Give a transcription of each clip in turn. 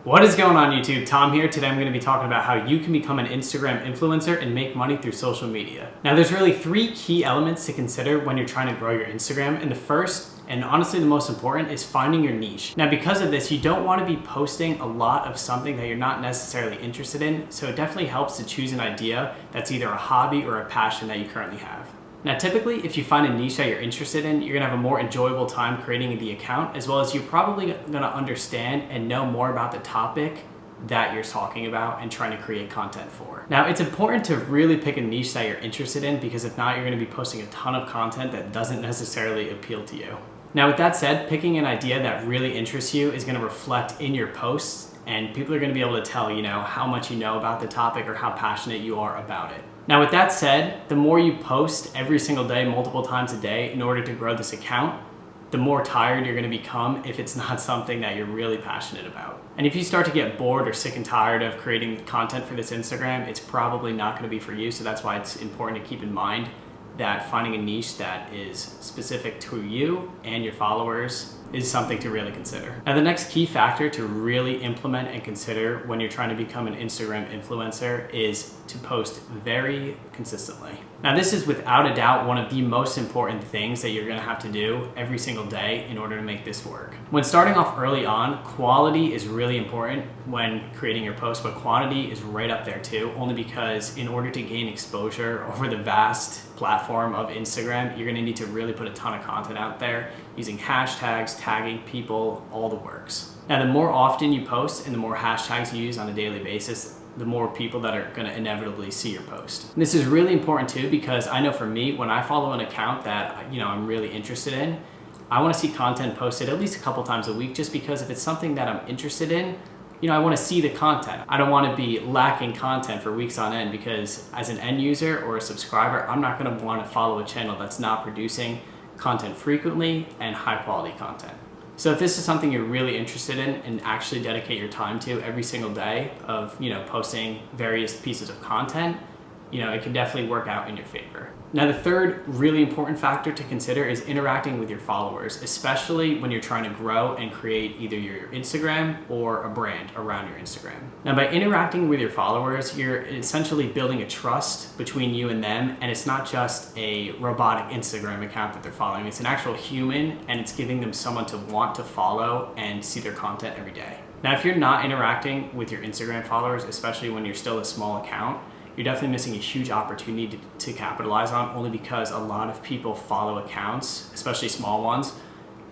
What is going on YouTube? Tom here. Today I'm going to be talking about how you can become an Instagram influencer and make money through social media. Now there's really three key elements to consider when you're trying to grow your Instagram, and the first, and honestly the most important, is finding your niche. Now because of this, you don't want to be posting a lot of something that you're not necessarily interested in, so it definitely helps to choose an idea that's either a hobby or a passion that you currently have. Now typically, if you find a niche that you're interested in, you're gonna have a more enjoyable time creating the account, as well as you're probably gonna understand and know more about the topic that you're talking about and trying to create content for. Now it's important to really pick a niche that you're interested in, because if not, you're gonna be posting a ton of content that doesn't necessarily appeal to you. Now with that said, picking an idea that really interests you is gonna reflect in your posts, and people are gonna be able to tell, how much you know about the topic or how passionate you are about it. Now with that said, the more you post every single day, multiple times a day, in order to grow this account, the more tired you're gonna become if it's not something that you're really passionate about. And if you start to get bored or sick and tired of creating content for this Instagram, it's probably not gonna be for you. So that's why it's important to keep in mind that finding a niche that is specific to you and your followers is something to really consider. Now the next key factor to really implement and consider when you're trying to become an Instagram influencer is to post very consistently. Now this is without a doubt one of the most important things that you're gonna have to do every single day in order to make this work. When starting off early on, quality is really important when creating your posts, but quantity is right up there too, only because in order to gain exposure over the vast platform of Instagram, you're gonna need to really put a ton of content out there using hashtags, tagging people, all the works. Now the more often you post and the more hashtags you use on a daily basis, the more people that are gonna inevitably see your post. And this is really important too, because I know for me, when I follow an account that I'm really interested in, I wanna see content posted at least a couple times a week, just because if it's something that I'm interested in, I wanna see the content. I don't wanna be lacking content for weeks on end, because as an end user or a subscriber, I'm not gonna wanna follow a channel that's not producing content frequently and high quality content. So if this is something you're really interested in and actually dedicate your time to every single day of posting various pieces of content, it can definitely work out in your favor. Now the third really important factor to consider is interacting with your followers, especially when you're trying to grow and create either your Instagram or a brand around your Instagram. Now by interacting with your followers, you're essentially building a trust between you and them, and it's not just a robotic Instagram account that they're following, it's an actual human, and it's giving them someone to want to follow and see their content every day. Now if you're not interacting with your Instagram followers, especially when you're still a small account, you're definitely missing a huge opportunity to capitalize on, only because a lot of people follow accounts, especially small ones,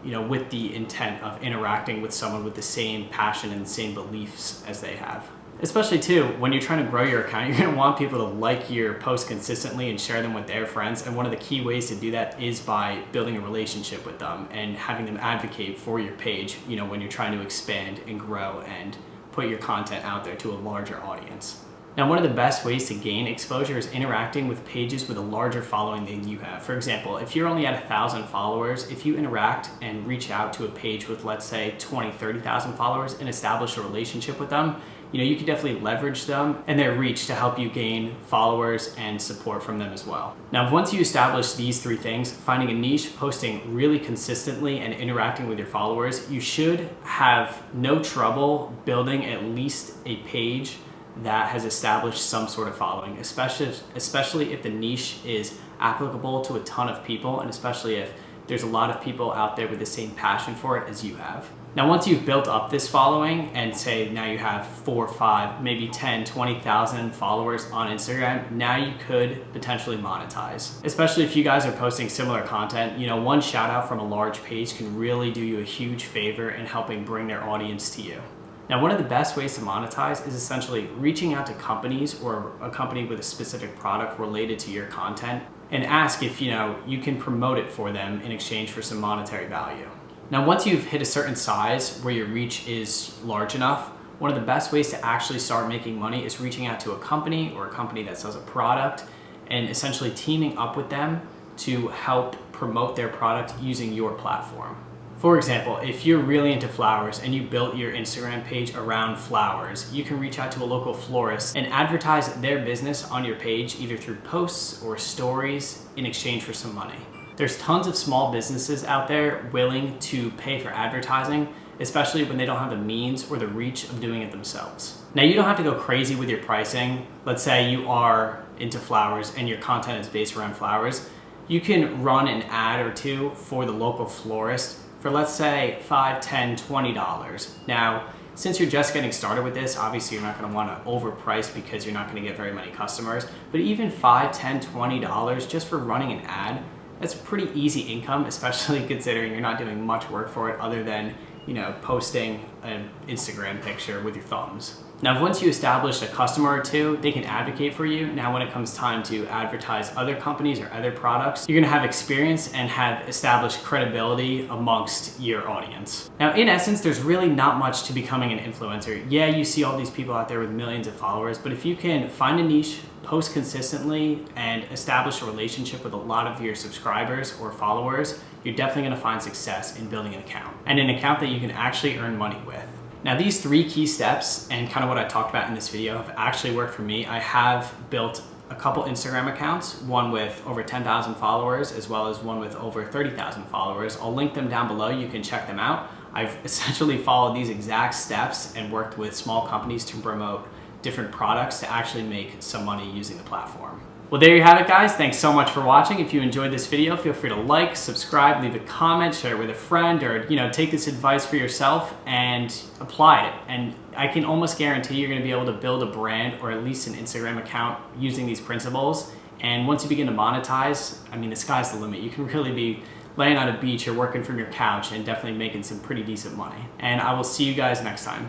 with the intent of interacting with someone with the same passion and the same beliefs as they have. Especially too, when you're trying to grow your account, you're gonna want people to like your posts consistently and share them with their friends. And one of the key ways to do that is by building a relationship with them and having them advocate for your page, when you're trying to expand and grow and put your content out there to a larger audience. Now, one of the best ways to gain exposure is interacting with pages with a larger following than you have. For example, if you're only at 1,000 followers, if you interact and reach out to a page with, let's say, 20, 30,000 followers and establish a relationship with them, you can definitely leverage them and their reach to help you gain followers and support from them as well. Now, once you establish these three things, finding a niche, posting really consistently, and interacting with your followers, you should have no trouble building at least a page that has established some sort of following, especially if the niche is applicable to a ton of people, and especially if there's a lot of people out there with the same passion for it as you have. Now, once you've built up this following and say now you have 4, 5, maybe 10, 20,000 followers on Instagram, now you could potentially monetize. Especially if you guys are posting similar content, one shout out from a large page can really do you a huge favor in helping bring their audience to you. Now, one of the best ways to monetize is essentially reaching out to companies or a company with a specific product related to your content and ask if you can promote it for them in exchange for some monetary value. Now, once you've hit a certain size where your reach is large enough, one of the best ways to actually start making money is reaching out to a company or a company that sells a product and essentially teaming up with them to help promote their product using your platform. For example, if you're really into flowers and you built your Instagram page around flowers, you can reach out to a local florist and advertise their business on your page, either through posts or stories, in exchange for some money. There's tons of small businesses out there willing to pay for advertising, especially when they don't have the means or the reach of doing it themselves. Now, you don't have to go crazy with your pricing. Let's say you are into flowers and your content is based around flowers. You can run an ad or two for the local florist for, let's say, $5, $10, $20. Now, since you're just getting started with this, obviously you're not going to want to overprice because you're not going to get very many customers. But even $5, $10, $20 just for running an ad, that's pretty easy income, especially considering you're not doing much work for it other than, posting an Instagram picture with your thumbs. Now, once you establish a customer or two, they can advocate for you. Now, when it comes time to advertise other companies or other products, you're gonna have experience and have established credibility amongst your audience. Now, in essence, there's really not much to becoming an influencer. Yeah, you see all these people out there with millions of followers, but if you can find a niche, post consistently, and establish a relationship with a lot of your subscribers or followers, you're definitely gonna find success in building an account, and an account that you can actually earn money with. Now, these 3 key steps and kind of what I talked about in this video have actually worked for me. I have built a couple Instagram accounts, one with over 10,000 followers, as well as one with over 30,000 followers. I'll link them down below, you can check them out. I've essentially followed these exact steps and worked with small companies to promote different products to actually make some money using the platform. Well, there you have it, guys. Thanks so much for watching. If you enjoyed this video, feel free to like, subscribe, leave a comment, share it with a friend, or take this advice for yourself and apply it. And I can almost guarantee you're gonna be able to build a brand or at least an Instagram account using these principles. And once you begin to monetize, I mean, the sky's the limit. You can really be laying on a beach or working from your couch and definitely making some pretty decent money. And I will see you guys next time.